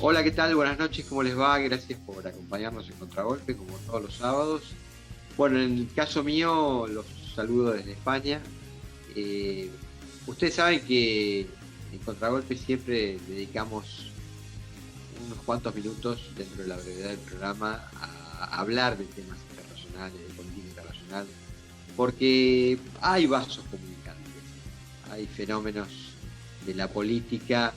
Hola, ¿qué tal? Buenas noches, ¿cómo les va? Gracias por acompañarnos en Contragolpe, como todos los sábados. Bueno, en el caso mío, los saludo desde España. Eh, Ustedes saben que en Contragolpe siempre dedicamos unos cuantos minutos dentro de la brevedad del programa a hablar de temas internacionales, de política internacional, porque hay vasos comunicantes, hay fenómenos de la política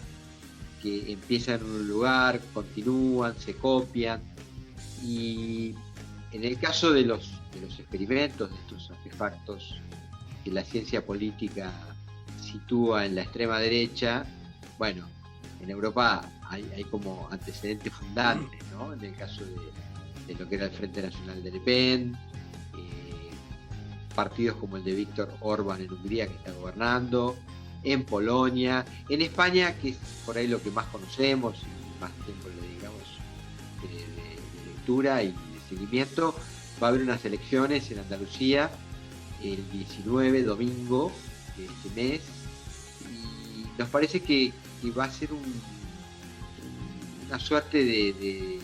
que empiezan en un lugar, continúan, se copian, y en el caso de los experimentos, de estos artefactos que la ciencia política sitúa en la extrema derecha, bueno, en Europa hay como antecedentes fundantes, ¿no? En el caso de lo que era el Frente Nacional de Le Pen, partidos como el de Víctor Orbán en Hungría, que está gobernando, en Polonia, en España, que es por ahí lo que más conocemos y más tiempo le dedicamos de lectura y de seguimiento. Va a haber unas elecciones en Andalucía el 19, domingo de este mes, y nos parece que va a ser una suerte de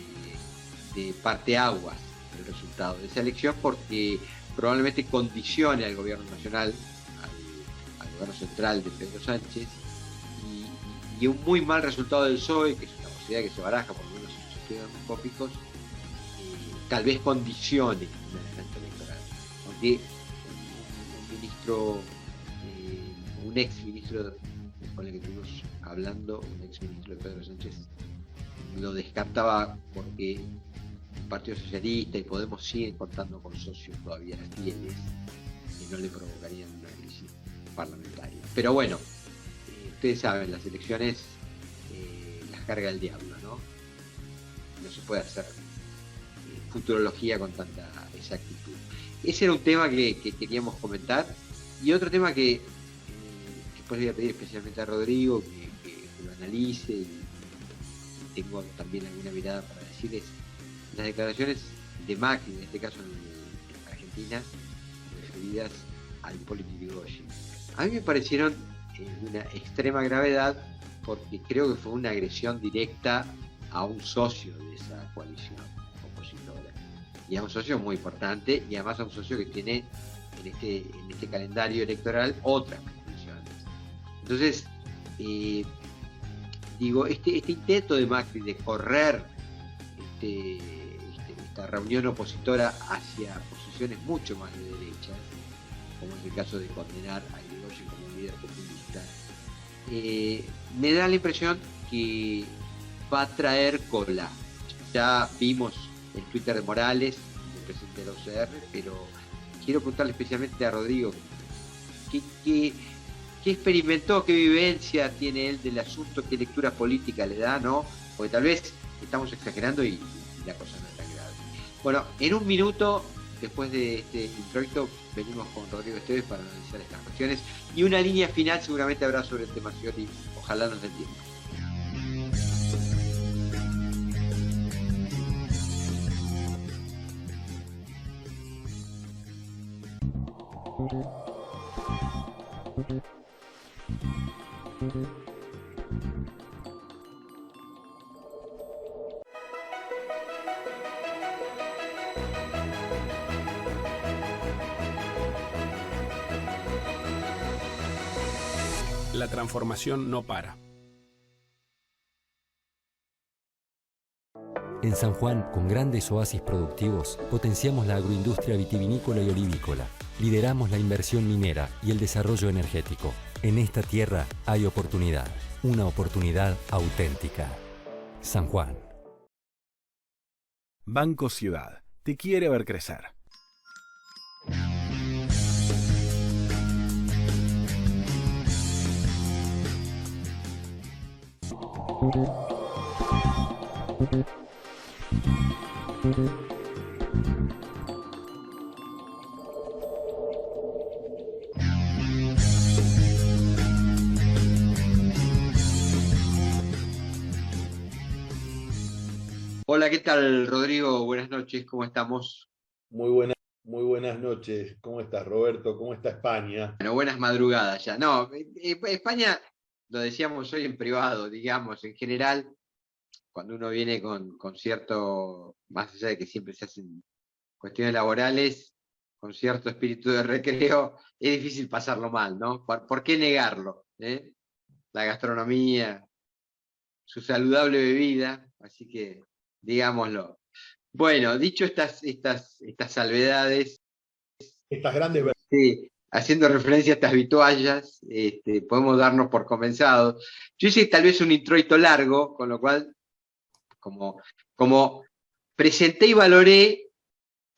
parteaguas el resultado de esa elección, porque probablemente condicione al gobierno nacional, al gobierno central de Pedro Sánchez, y un muy mal resultado del PSOE, que es una posibilidad que se baraja, por lo menos en los estudios demoscópicos, tal vez condicione un adelanto electoral. Aunque un ministro, un ex ministro con el que estuvimos hablando, un ex ministro de Pedro Sánchez, lo descartaba porque el Partido Socialista y Podemos siguen contando con socios todavía fieles que no le provocarían una crisis parlamentaria. Pero bueno, ustedes saben, las elecciones las carga el diablo, ¿no? No se puede hacer futurología con tanta exactitud. Ese era un tema que queríamos comentar. Y otro tema que después le voy a pedir especialmente a Rodrigo que lo analice, y tengo también alguna mirada para decir, es las declaraciones de Macri, en este caso en Argentina, referidas al Político Yrigoyen. A mí me parecieron de una extrema gravedad, porque creo que fue una agresión directa a un socio de esa coalición opositora, y a un socio muy importante, y además a un socio que tiene en este calendario electoral otras pretensiones. Entonces, digo, este intento de Macri de correr esta reunión opositora hacia posiciones mucho más de derecha, como es el caso de condenar a Yrigoyen como un líder populista, me da la impresión que va a traer cola. Ya vimos el Twitter de Morales, el presidente de la OCR, pero quiero preguntarle especialmente a Rodrigo, ¿qué experimentó, qué vivencia tiene él del asunto, qué lectura política le da, ¿no? Porque tal vez estamos exagerando y la cosa no es tan grave. Bueno, en un minuto, después de este introito, venimos con Rodrigo Esteves para analizar estas cuestiones, y una línea final seguramente habrá sobre el tema Scioli, ojalá nos dé tiempo. La transformación no para. En San Juan, con grandes oasis productivos, potenciamos la agroindustria vitivinícola y olivícola. Lideramos la inversión minera y el desarrollo energético. En esta tierra hay oportunidad, una oportunidad auténtica. San Juan. Banco Ciudad te quiere ver crecer. Hola, ¿qué tal, Rodrigo? Buenas noches, ¿cómo estamos? Muy buenas noches. ¿Cómo estás, Roberto? ¿Cómo está España? Bueno, buenas madrugadas ya. No, España, lo decíamos hoy en privado, digamos, en general, cuando uno viene con cierto, más allá de que siempre se hacen cuestiones laborales, con cierto espíritu de recreo, es difícil pasarlo mal, ¿no? ¿Por qué negarlo? La gastronomía, su saludable bebida, así que digámoslo. Bueno, dicho estas salvedades, Estas grandes verdades. sí, haciendo referencia a estas vituallas, podemos darnos por comenzados. Yo hice tal vez un introito largo, con lo cual, como presenté y valoré,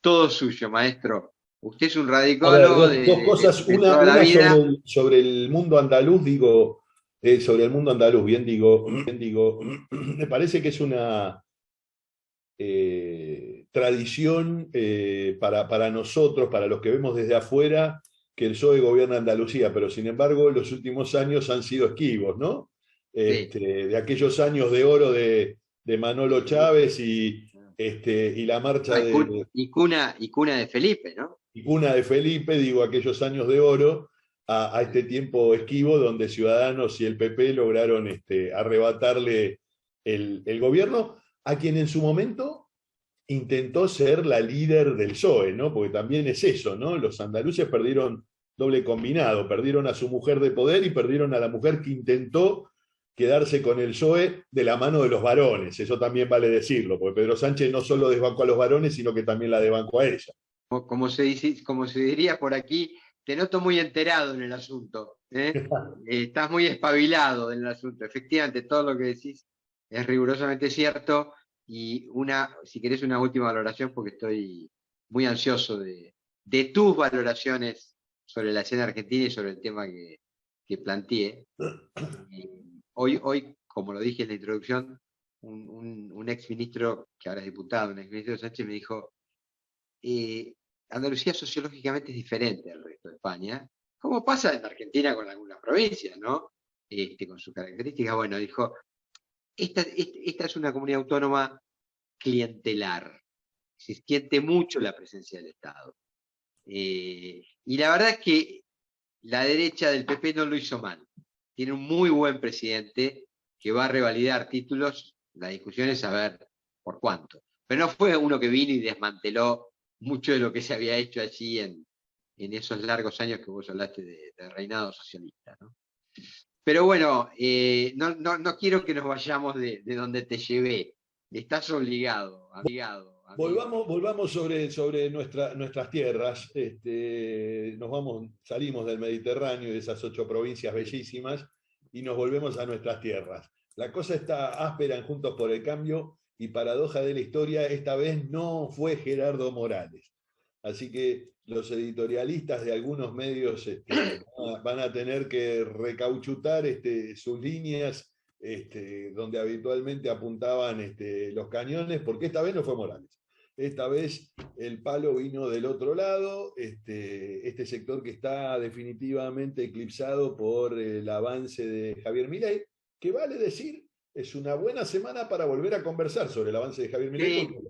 todo suyo, maestro. Usted es un radicólogo Dos cosas, de una toda la vida. sobre el mundo andaluz, sobre el mundo andaluz, bien digo, me parece que es una tradición para nosotros, para los que vemos desde afuera, que el PSOE gobierna Andalucía, pero sin embargo los últimos años han sido esquivos, ¿no? Sí. De aquellos años de oro de Manolo Chávez y la marcha Y cuna de Felipe, ¿no? y cuna de Felipe, digo, aquellos años de oro, a este tiempo esquivo donde Ciudadanos y el PP lograron arrebatarle el gobierno a quien en su momento intentó ser la líder del PSOE, ¿no? Porque también es eso, ¿no? Los andaluces perdieron doble combinado, perdieron a su mujer de poder y perdieron a la mujer que intentó quedarse con el PSOE de la mano de los varones, eso también vale decirlo, porque Pedro Sánchez no solo desbancó a los varones, sino que también la desbancó a ella. Como se diría por aquí, te noto muy enterado en el asunto. Estás muy espabilado en el asunto. Efectivamente, todo lo que decís es rigurosamente cierto. Y si querés, una última valoración, porque estoy muy ansioso de tus valoraciones sobre la escena argentina y sobre el tema que planteé. Hoy, como lo dije en la introducción, un exministro, que ahora es diputado, un exministro Sánchez, me dijo: Andalucía sociológicamente es diferente al resto de España, como pasa en Argentina con algunas provincias, ¿no? Con sus características. Bueno, dijo, esta es una comunidad autónoma clientelar, se siente mucho la presencia del Estado. Y la verdad es que la derecha del PP no lo hizo mal. Tiene un muy buen presidente que va a revalidar títulos. La discusión es saber por cuánto. Pero no fue uno que vino y desmanteló mucho de lo que se había hecho allí en esos largos años que vos hablaste de reinado socialista, ¿no? Pero bueno, no quiero que nos vayamos de donde te llevé. Estás obligado, amigo. Volvamos sobre nuestras tierras. Salimos del Mediterráneo y de esas 8 provincias bellísimas y nos volvemos a nuestras tierras. La cosa está áspera en Juntos por el Cambio y, paradoja de la historia, esta vez no fue Gerardo Morales. Así que los editorialistas de algunos medios van a tener que recauchutar sus líneas donde habitualmente apuntaban los cañones, porque esta vez no fue Morales. Esta vez el palo vino del otro lado, este sector que está definitivamente eclipsado por el avance de Javier Milei, que vale decir, es una buena semana para volver a conversar sobre el avance de Javier Milei, porque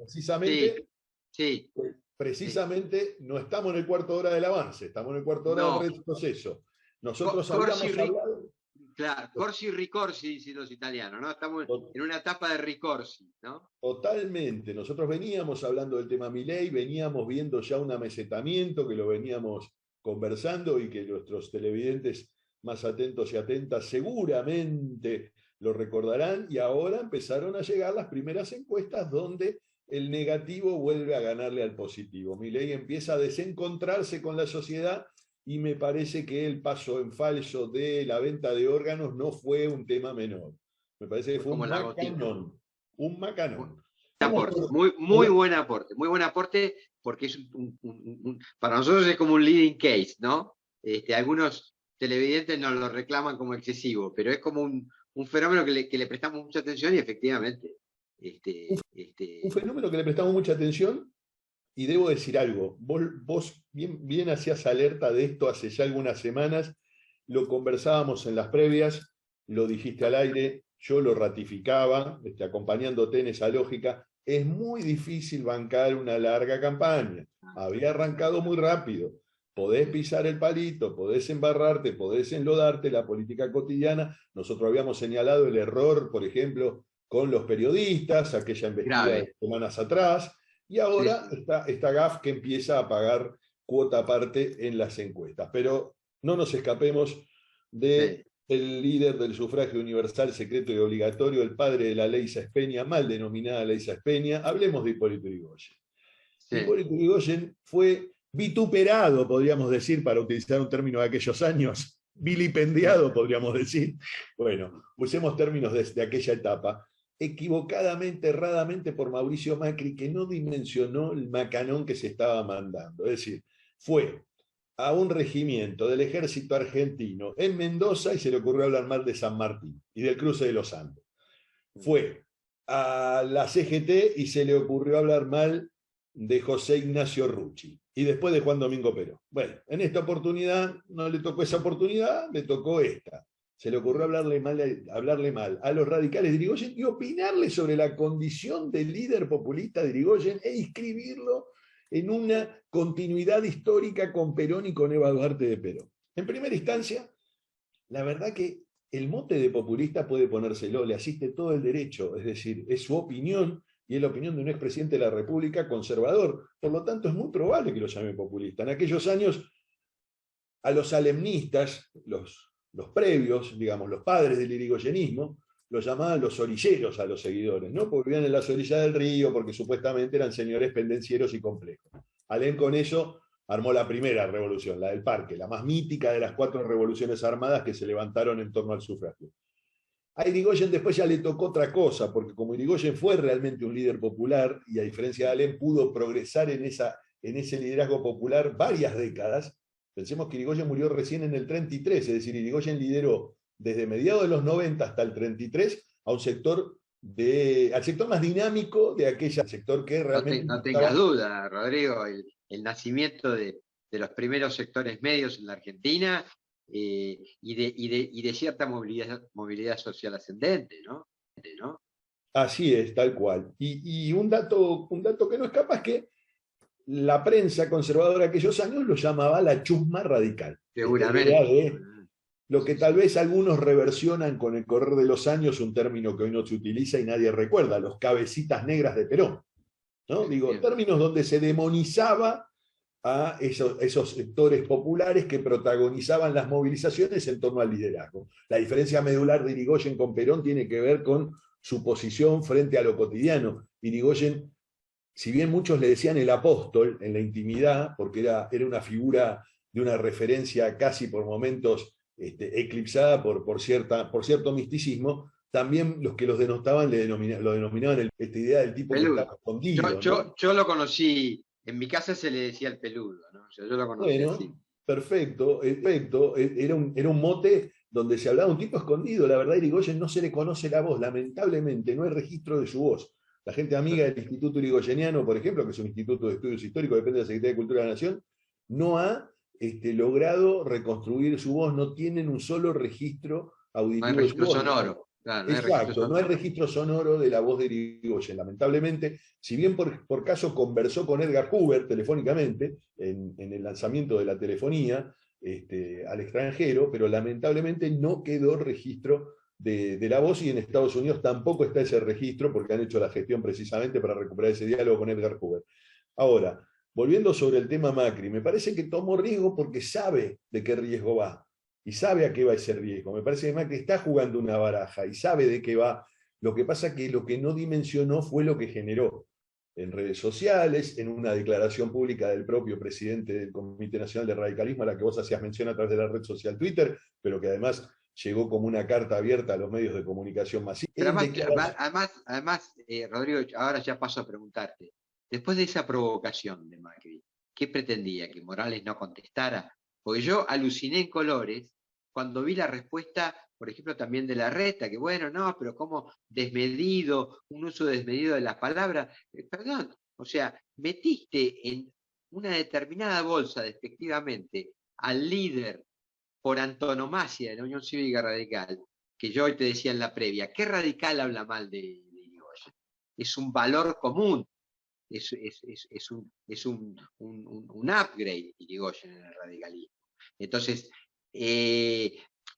precisamente no estamos en el cuarto de hora del avance, estamos en el cuarto de hora del proceso. Nosotros habíamos hablado... Claro, corsi ricorsi, dicen los italianos, ¿no? Estamos en una etapa de ricorsi, ¿no? Totalmente. Nosotros veníamos hablando del tema Milei, veníamos viendo ya un amesetamiento que lo veníamos conversando y que nuestros televidentes más atentos y atentas seguramente lo recordarán, y ahora empezaron a llegar las primeras encuestas donde el negativo vuelve a ganarle al positivo. Milei empieza a desencontrarse con la sociedad y me parece que el paso en falso de la venta de órganos no fue un tema menor. Me parece que fue un macanón. Un macanón. Muy buen aporte, porque es para nosotros es como un leading case, ¿no? Algunos televidentes nos lo reclaman como excesivo, pero es como un fenómeno que le prestamos mucha atención y efectivamente. Un fenómeno que le prestamos mucha atención. Y debo decir algo, vos bien hacías alerta de esto hace ya algunas semanas, lo conversábamos en las previas, lo dijiste al aire, yo lo ratificaba, acompañándote en esa lógica. Es muy difícil bancar una larga campaña, había arrancado muy rápido, podés pisar el palito, podés embarrarte, podés enlodarte, la política cotidiana. Nosotros habíamos señalado el error, por ejemplo, con los periodistas, aquella embestida de semanas atrás, y ahora esta GAF que empieza a pagar cuota aparte en las encuestas. Pero no nos escapemos del líder del sufragio universal, secreto y obligatorio, el padre de la ley Sáenz Peña, mal denominada ley Sáenz Peña. Hablemos de Hipólito Yrigoyen. Hipólito Yrigoyen fue vituperado, podríamos decir, para utilizar un término de aquellos años, vilipendiado, podríamos decir. Bueno, usemos términos de aquella etapa, equivocadamente, erradamente por Mauricio Macri, que no dimensionó el macanón que se estaba mandando. Es decir, fue a un regimiento del ejército argentino en Mendoza y se le ocurrió hablar mal de San Martín y del cruce de los Andes. Fue a la CGT y se le ocurrió hablar mal de José Ignacio Rucci y después de Juan Domingo Perón. Bueno, en esta oportunidad no le tocó esa oportunidad, le tocó esta. Se le ocurrió hablarle mal a los radicales de Yrigoyen y opinarle sobre la condición del líder populista de Yrigoyen e inscribirlo en una continuidad histórica con Perón y con Eva Duarte de Perón. En primera instancia, la verdad que el mote de populista puede ponérselo, le asiste todo el derecho, es decir, es su opinión y es la opinión de un expresidente de la República conservador. Por lo tanto, es muy probable que lo llamen populista. En aquellos años, a los alemnistas, los previos, digamos, los padres del irigoyenismo, los llamaban los orilleros a los seguidores, ¿no? Porque vivían en las orillas del río, porque supuestamente eran señores pendencieros y complejos. Alem con eso armó la primera revolución, la del Parque, la más mítica de las 4 revoluciones armadas que se levantaron en torno al sufragio. A Yrigoyen después ya le tocó otra cosa, porque como Yrigoyen fue realmente un líder popular, y a diferencia de Alem pudo progresar en ese liderazgo popular varias décadas. Pensemos que Yrigoyen murió recién en el 33, es decir, Yrigoyen lideró desde mediados de los 90 hasta el 33 a un sector al sector más dinámico de aquella sector que realmente... No tengas duda, Rodrigo, el nacimiento de los primeros sectores medios en la Argentina y de cierta movilidad social ascendente, ¿no? Así es, tal cual. Y un dato que no escapa es que la prensa conservadora de aquellos años lo llamaba la chusma radical. Seguramente. Lo que tal vez algunos reversionan con el correr de los años, un término que hoy no se utiliza y nadie recuerda, los cabecitas negras de Perón, ¿no? Digo, términos donde se demonizaba a esos sectores populares que protagonizaban las movilizaciones en torno al liderazgo. La diferencia medular de Yrigoyen con Perón tiene que ver con su posición frente a lo cotidiano. Yrigoyen, si bien muchos le decían el apóstol en la intimidad, porque era una figura de una referencia casi por momentos eclipsada por cierto misticismo, también los que los denostaban lo denominaban esta idea del tipo peludo. Que estaba escondido. Yo lo conocí, en mi casa se le decía el peludo, ¿no? O sea, yo lo conocí así. Perfecto. Era un mote donde se hablaba de un tipo escondido. La verdad, Yrigoyen no se le conoce la voz, lamentablemente, no hay registro de su voz. La gente amiga del Instituto Yrigoyeniano, por ejemplo, que es un instituto de estudios históricos, depende de la Secretaría de Cultura de la Nación, no ha logrado reconstruir su voz, no tienen un solo registro auditivo. No hay registro sonoro. Claro, Exacto, no hay registro sonoro de la voz de Yrigoyen. Lamentablemente, si bien por caso conversó con Edgar Hoover telefónicamente en el lanzamiento de la telefonía al extranjero, pero lamentablemente no quedó registro de la voz, y en Estados Unidos tampoco está ese registro porque han hecho la gestión precisamente para recuperar ese diálogo con Edgar Hoover. Ahora, volviendo sobre el tema Macri, me parece que tomó riesgo porque sabe de qué riesgo va y sabe a qué va ese riesgo. Me parece que Macri está jugando una baraja y sabe de qué va. Lo que pasa es que lo que no dimensionó fue lo que generó en redes sociales, en una declaración pública del propio presidente del Comité Nacional de Radicalismo, a la que vos hacías mención a través de la red social Twitter, pero que además llegó como una carta abierta a los medios de comunicación masivos. Pero además Rodrigo, ahora ya paso a preguntarte, después de esa provocación de Macri, ¿qué pretendía? ¿Que Morales no contestara? Porque yo aluciné en colores cuando vi la respuesta, por ejemplo, también de Larreta, que bueno, no, pero como desmedido, un uso desmedido de las palabras. Perdón, o sea, metiste en una determinada bolsa, despectivamente, al líder por antonomasia de la Unión Cívica Radical, que yo hoy te decía en la previa, ¿qué radical habla mal de Yrigoyen? Es un valor común, es un upgrade Yrigoyen en el radicalismo. Entonces,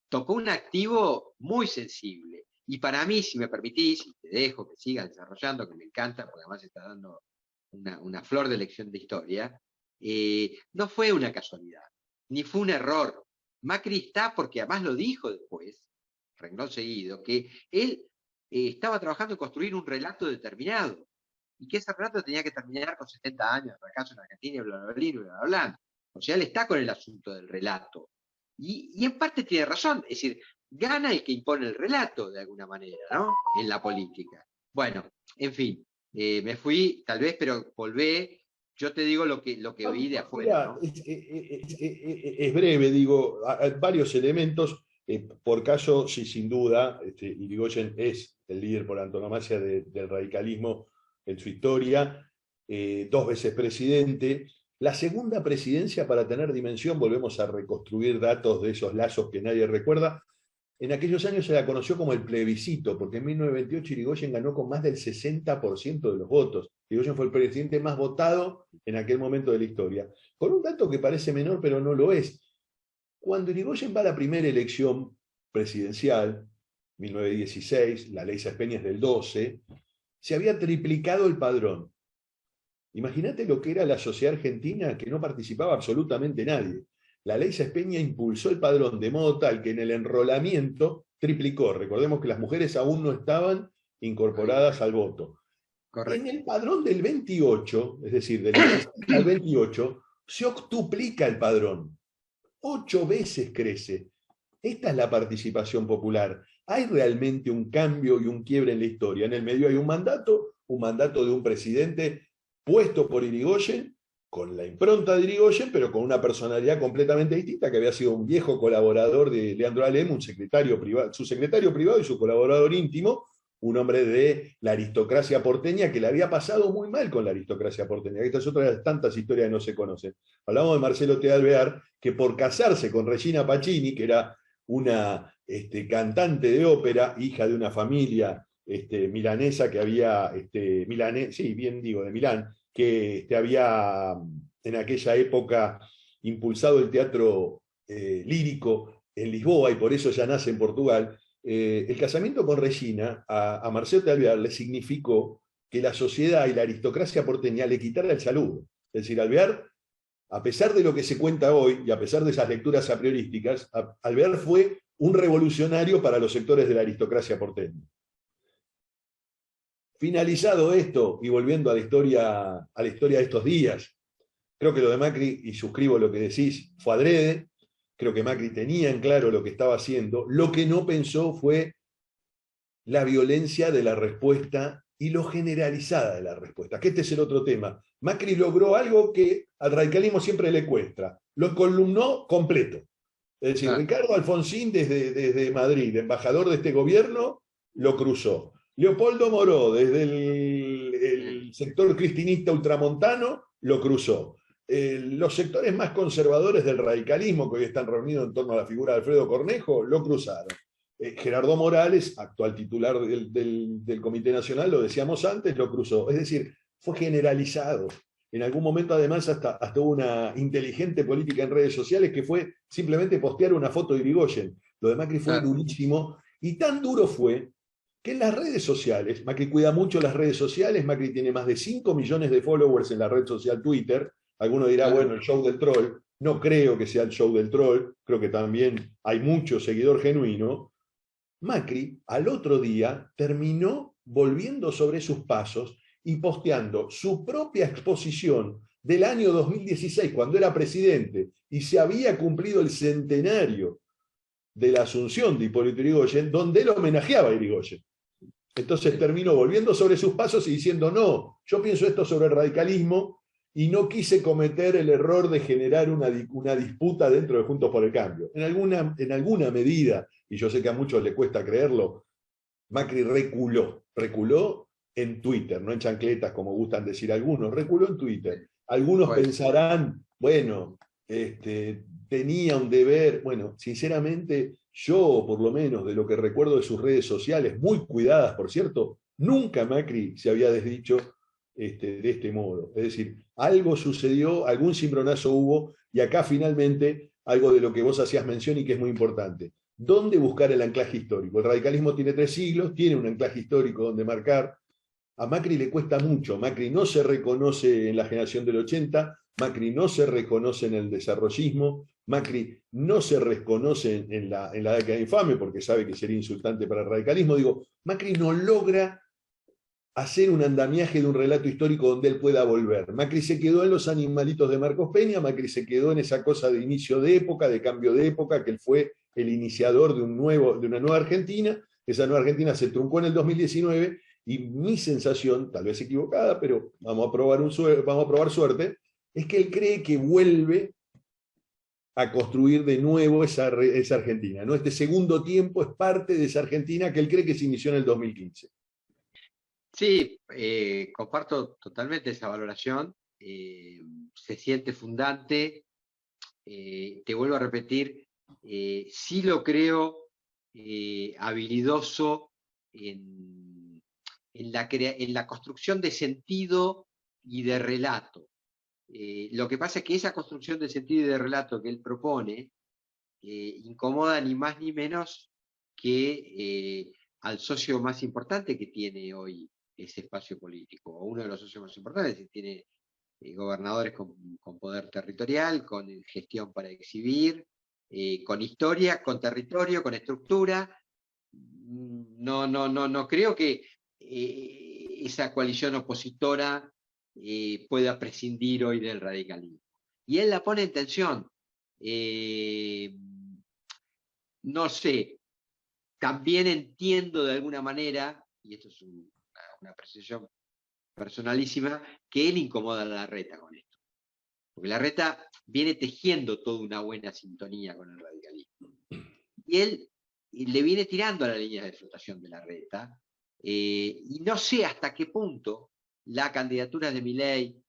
tocó un activo muy sensible, Y para mí, si me permitís, y te dejo que sigas desarrollando, que me encanta, porque además está dando una flor de lección de historia, no fue una casualidad, ni fue un error. Macri está, porque además lo dijo después, renglón seguido, que él estaba trabajando en construir un relato determinado, y que ese relato tenía que terminar con 70 años de fracaso en Argentina, y bla, bla, bla, bla, bla, bla. O sea, él está con el asunto del relato. Y en parte tiene razón, es decir, gana el que impone el relato, de alguna manera, ¿no? En la política. Bueno, en fin, me fui, tal vez, pero volvé. Yo te digo lo que vi de afuera, ¿no? Es breve, digo, hay varios elementos. Por caso, sí, sin duda, Irigoyen es el líder por antonomasia del radicalismo en su historia, 2 veces presidente. La segunda presidencia, para tener dimensión, volvemos a reconstruir datos de esos lazos que nadie recuerda. En aquellos años se la conoció como el plebiscito, porque en 1928 Irigoyen ganó con más del 60% de los votos. Irigoyen fue el presidente más votado en aquel momento de la historia. Con un dato que parece menor, pero no lo es. Cuando Irigoyen va a la primera elección presidencial, 1916, la ley Sáenz Peña es del 12, se había triplicado el padrón. Imagínate lo que era la sociedad argentina, que no participaba absolutamente nadie. La ley Sáenz Peña impulsó el padrón de modo tal que en el enrolamiento triplicó. Recordemos que las mujeres aún no estaban incorporadas al voto. Correcto. En el padrón del 28, es decir, del 16 al 28, se octuplica el padrón. 8 veces crece. Esta es la participación popular. Hay realmente un cambio y un quiebre en la historia. En el medio hay un mandato de un presidente puesto por Irigoyen, con la impronta de Irigoyen, pero con una personalidad completamente distinta, que había sido un viejo colaborador de Leandro Alem, su secretario privado y su colaborador íntimo, un hombre de la aristocracia porteña que le había pasado muy mal con la aristocracia porteña. Esta es otra de las tantas historias que no se conocen. Hablamos de Marcelo T. Alvear, que por casarse con Regina Pacini, que era una cantante de ópera, hija de una familia milanesa que había, de Milán, que había en aquella época impulsado el teatro lírico en Lisboa y por eso ya nace en Portugal. El casamiento con Regina a Marcelo de Alvear le significó que la sociedad y la aristocracia porteña le quitara el saludo. Es decir, Alvear, a pesar de lo que se cuenta hoy y a pesar de esas lecturas a priorísticas, Alvear fue un revolucionario para los sectores de la aristocracia porteña. Finalizado esto, y volviendo a la historia de estos días, creo que lo de Macri, y suscribo lo que decís, fue adrede. Creo que Macri tenía en claro lo que estaba haciendo. Lo que no pensó fue la violencia de la respuesta y lo generalizada de la respuesta, que este es el otro tema. Macri logró algo que al radicalismo siempre le cuesta, lo columnó completo. Es decir, Ricardo Alfonsín desde Madrid, embajador de este gobierno, lo cruzó. Leopoldo Moró, desde el sector cristinista ultramontano, lo cruzó. Los sectores más conservadores del radicalismo, que hoy están reunidos en torno a la figura de Alfredo Cornejo, lo cruzaron. Gerardo Morales, actual titular del Comité Nacional, lo decíamos antes, lo cruzó. Es decir, fue generalizado. En algún momento, además, hasta hubo una inteligente política en redes sociales que fue simplemente postear una foto de Irigoyen. Lo de Macri fue durísimo, y tan duro fue que en las redes sociales, Macri cuida mucho las redes sociales, Macri tiene más de 5 millones de followers en la red social Twitter. Alguno dirá, bueno, el show del troll. No creo que sea el show del troll, creo que también hay mucho seguidor genuino. Macri, al otro día, terminó volviendo sobre sus pasos y posteando su propia exposición del año 2016, cuando era presidente, y se había cumplido el centenario de la asunción de Hipólito Yrigoyen, donde él homenajeaba a Yrigoyen. Entonces terminó volviendo sobre sus pasos y diciendo, no, yo pienso esto sobre el radicalismo y no quise cometer el error de generar una disputa dentro de Juntos por el Cambio. En alguna medida, y yo sé que a muchos le cuesta creerlo, Macri reculó en Twitter, no en chancletas como gustan decir algunos, reculó en Twitter. Algunos pensarán, bueno, tenía un deber. Bueno, sinceramente, yo por lo menos de lo que recuerdo de sus redes sociales, muy cuidadas por cierto, nunca Macri se había desdicho de este modo. Es decir, algo sucedió, algún cimbronazo hubo, y acá finalmente algo de lo que vos hacías mención y que es muy importante. ¿Dónde buscar el anclaje histórico? El radicalismo tiene 3 siglos, tiene un anclaje histórico donde marcar. A Macri le cuesta mucho. Macri no se reconoce en la generación del 80, Macri no se reconoce en el desarrollismo, Macri no se reconoce en la década infame porque sabe que sería insultante para el radicalismo. Digo, Macri no logra hacer un andamiaje de un relato histórico donde él pueda volver. Macri se quedó en los animalitos de Marcos Peña, Macri se quedó en esa cosa de inicio de época, de cambio de época, que él fue el iniciador de una nueva Argentina. Esa nueva Argentina se truncó en el 2019 y mi sensación, tal vez equivocada, pero vamos a probar suerte, es que él cree que vuelve a construir de nuevo esa Argentina, ¿no? Este segundo tiempo es parte de esa Argentina que él cree que se inició en el 2015. Sí, comparto totalmente esa valoración. Se siente fundante. Te vuelvo a repetir, sí lo creo habilidoso en la construcción de sentido y de relato. Lo que pasa es que esa construcción de sentido y de relato que él propone incomoda ni más ni menos que al socio más importante que tiene hoy ese espacio político, o uno de los socios más importantes, que tiene gobernadores con poder territorial, con gestión para exhibir, con historia, con territorio, con estructura. No creo que esa coalición opositora pueda prescindir hoy del radicalismo. Y él la pone en tensión. No sé, también entiendo de alguna manera, y esto es una apreciación personalísima, que él incomoda a Larreta con esto. Porque Larreta viene tejiendo toda una buena sintonía con el radicalismo. Y él le viene tirando a la línea de flotación de Larreta, y no sé hasta qué punto la candidatura de Milei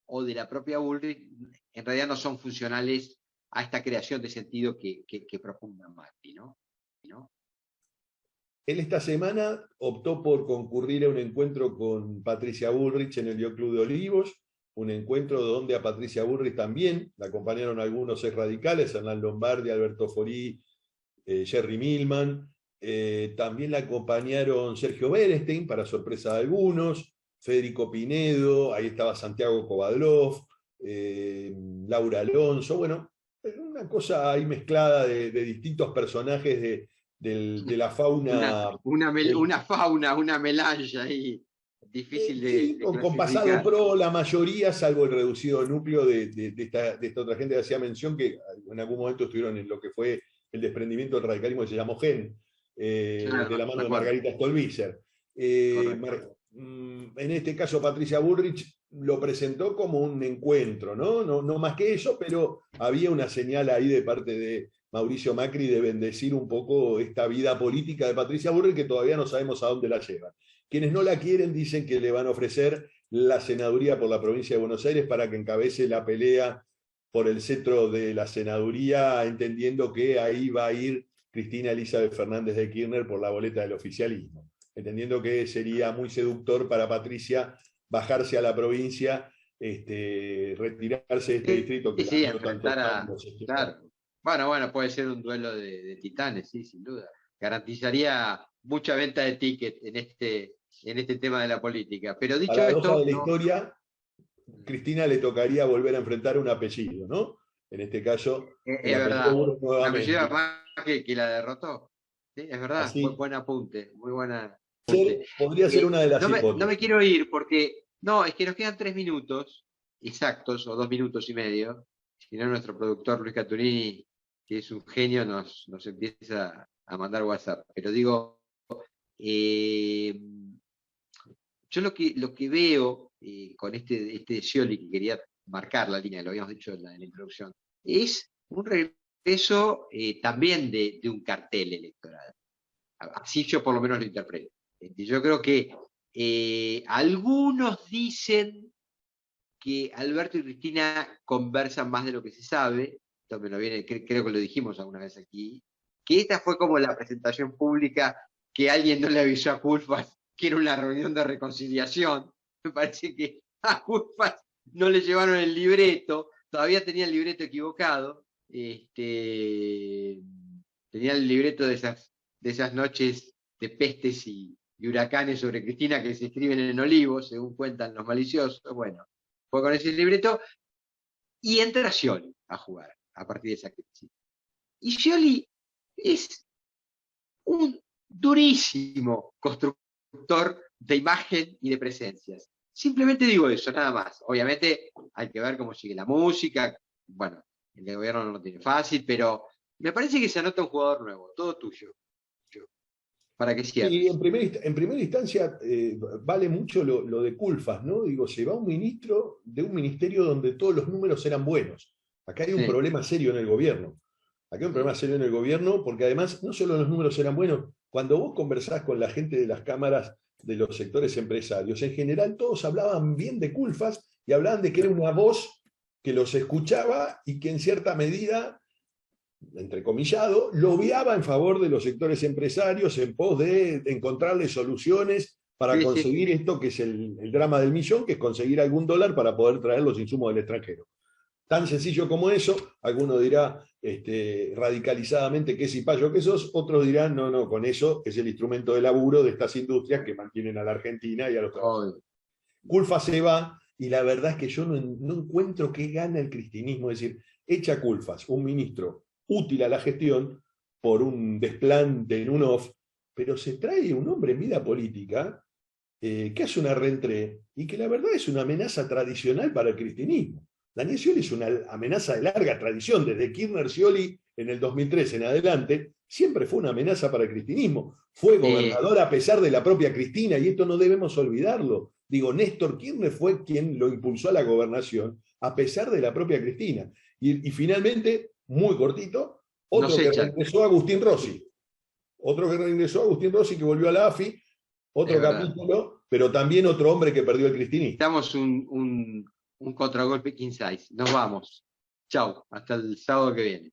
o de la propia Bullrich en realidad no son funcionales a esta creación de sentido que propugna Macri, ¿no? Él esta semana optó por concurrir a un encuentro con Patricia Bullrich en el Bioclub de Olivos, un encuentro donde a Patricia Bullrich también la acompañaron algunos ex radicales, Hernán Lombardi, Alberto Forí, Jerry Milman, también la acompañaron Sergio Berestein, para sorpresa de algunos, Federico Pinedo, ahí estaba Santiago Kovadlov, Laura Alonso, bueno, una cosa ahí mezclada de distintos personajes de la fauna. Una fauna, una melange ahí, difícil de con pasado pro, la mayoría, salvo el reducido núcleo de esta otra gente que hacía mención, que en algún momento estuvieron en lo que fue el desprendimiento del radicalismo que se llamó GEN, claro, de la mano de Margarita Stolbizer. En este caso, Patricia Bullrich lo presentó como un encuentro, no más que eso, pero había una señal ahí de parte de Mauricio Macri de bendecir un poco esta vida política de Patricia Bullrich, que todavía no sabemos a dónde la lleva. Quienes no la quieren dicen que le van a ofrecer la senaduría por la provincia de Buenos Aires para que encabece la pelea por el cetro de la senaduría, entendiendo que ahí va a ir Cristina Elizabeth Fernández de Kirchner por la boleta del oficialismo, entendiendo que sería muy seductor para Patricia bajarse a la provincia, retirarse de este distrito. Que sí, enfrentar claro. Bueno, puede ser un duelo de titanes, sí, sin duda. Garantizaría mucha venta de ticket en este tema de la política. Pero dicho esto, de la historia, Cristina le tocaría volver a enfrentar un apellido, ¿no? En este caso, es verdad. Un apellido más que la derrotó. Sí, es verdad. Así, muy buen apunte, muy buena. Podría ser una de las hipótesis. No me quiero ir porque es que nos quedan 3 minutos exactos o 2 minutos y medio. Si no, nuestro productor Luis Caturini, que es un genio, nos empieza a mandar WhatsApp. Pero digo, yo lo que veo con este Scioli, que quería marcar la línea, lo habíamos dicho en la introducción, es un regreso también de un cartel electoral. Así yo por lo menos lo interpreto. Yo creo que algunos dicen que Alberto y Cristina conversan más de lo que se sabe. Esto me lo viene, creo que lo dijimos alguna vez aquí, que esta fue como la presentación pública que alguien no le avisó a Culfas que era una reunión de reconciliación. Me parece que a Culfas no le llevaron el libreto, todavía tenía el libreto equivocado. tenía el libreto de esas noches de pestes y huracanes sobre Cristina que se escriben en Olivos, según cuentan los maliciosos. Bueno, fue con ese libreto y entra Scioli a jugar a partir de esa crisis. Y Scioli es un durísimo constructor de imagen y de presencias. Simplemente digo eso, nada más. Obviamente hay que ver cómo sigue la música. Bueno, el gobierno no lo tiene fácil, pero me parece que se anota un jugador nuevo, todo tuyo. Para que cierres. Y en primera instancia vale mucho lo de Culfas, ¿no? Digo, se va un ministro de un ministerio donde todos los números eran buenos. Acá hay un problema serio en el gobierno. Acá hay un problema serio en el gobierno porque además no solo los números eran buenos, cuando vos conversás con la gente de las cámaras de los sectores empresarios, en general todos hablaban bien de Culfas y hablaban de que era una voz que los escuchaba y que en cierta medida, entrecomillado, lobeaba en favor de los sectores empresarios en pos de encontrarle soluciones para conseguir esto que es el drama del millón, que es conseguir algún dólar para poder traer los insumos del extranjero. Tan sencillo como eso, alguno dirá radicalizadamente que cipayo que sos, otros dirán, no, con eso es el instrumento de laburo de estas industrias que mantienen a la Argentina y a los trabajadores. Culfas se va, y la verdad es que yo no encuentro qué gana el cristinismo, es decir, echa Culfas, un ministro útil a la gestión, por un desplante en un off, pero se trae un hombre en vida política que hace una reentrée y que la verdad es una amenaza tradicional para el cristianismo. Daniel Scioli es una amenaza de larga tradición, desde Kirchner-Scioli en el 2003 en adelante, siempre fue una amenaza para el cristianismo. Fue gobernador a pesar de la propia Cristina, y esto no debemos olvidarlo. Digo, Néstor Kirchner fue quien lo impulsó a la gobernación, a pesar de la propia Cristina. Y finalmente, muy cortito, otro que regresó Agustín Rossi. Otro que regresó Agustín Rossi, que volvió a la AFI, otro capítulo, pero también otro hombre que perdió el cristinismo. Estamos un contragolpe king size. Nos vamos. Chau, hasta el sábado que viene.